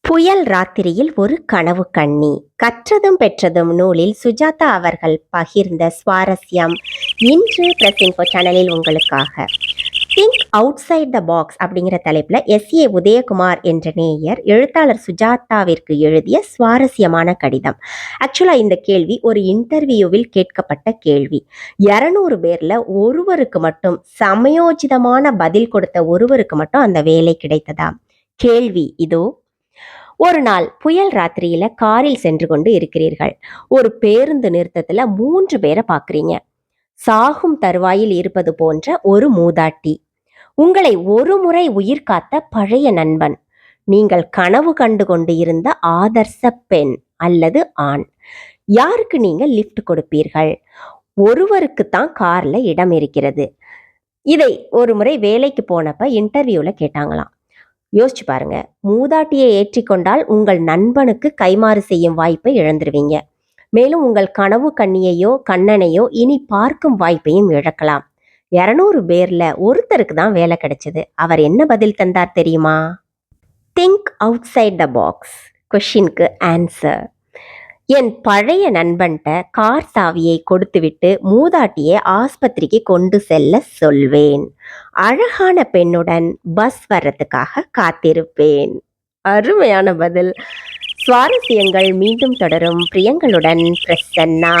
புயல் ராத்திரியில் ஒரு கனவு கண்ணி. கற்றதும் பெற்றதும் நூலில் சுஜாதா அவர்கள் பகிர்ந்த சுவாரஸ்யம் இன்று பிரஸ் இன்ஃபோ சேனலில் உங்களுக்காக. Think outside the box அப்படிங்கிற தலைப்பில் எஸ்.ஏ. உதயகுமார் என்ற நேயர் எழுத்தாளர் சுஜாதாவிற்கு எழுதிய சுவாரஸ்யமான கடிதம். ஆக்சுவலாக இந்த கேள்வி ஒரு இன்டர்வியூவில் கேட்கப்பட்ட கேள்வி. 200 பேரில் ஒருவருக்கு மட்டும், சமயோஜிதமான பதில் கொடுத்த ஒருவருக்கு மட்டும் அந்த வேலை கிடைத்ததா? கேள்வி இதோ. ஒரு நாள் புயல் ராத்திரியில காரில் சென்று கொண்டு இருக்கிறீர்கள். ஒரு பேருந்து நிறுத்தத்துல 3 பேரை பாக்குறீங்க. சாகும் தருவாயில் இருப்பது போன்ற ஒரு மூதாட்டி, உங்களை ஒரு முறை உயிர் காத்த பழைய நண்பன், நீங்கள் கனவு கண்டு கொண்டு இருந்த ஆதர்ச பெண் அல்லது ஆண். யாருக்கு நீங்க லிஃப்ட் கொடுப்பீர்கள்? ஒருவருக்கு தான் கார்ல இடம் இருக்கிறது. இதை ஒரு முறை வேலைக்கு போனப்ப இன்டர்வியூல கேட்டாங்களாம். யோசிச்சு பாருங்க. மூதாட்டியை ஏற்றிக்கொண்டால் உங்கள் நண்பனுக்கு கைமாறு செய்யும் வாய்ப்பை இழந்துருவீங்க. மேலும் உங்கள் கனவு கண்ணியையோ கண்ணனையோ இனி பார்க்கும் வாய்ப்பையும் இழக்கலாம். 200 பேர்ல ஒருத்தருக்கு தான் வேலை கிடைச்சது. அவர் என்ன பதில் தந்தார் தெரியுமா? Think outside the box. கொஷினுக்கு ஆன்சர்: என் பழைய நண்பன்கிட்ட கார் சாவியை கொடுத்துவிட்டு மூதாட்டியை ஆஸ்பத்திரிக்கு கொண்டு செல்ல சொல்வேன். அழகான பெண்ணுடன் பஸ் வர்றதுக்காக காத்திருப்பேன். அருமையான பதில். சுவாரஸ்யங்கள் மீண்டும் தொடரும். பிரியங்களுடன் பிரசன்னா.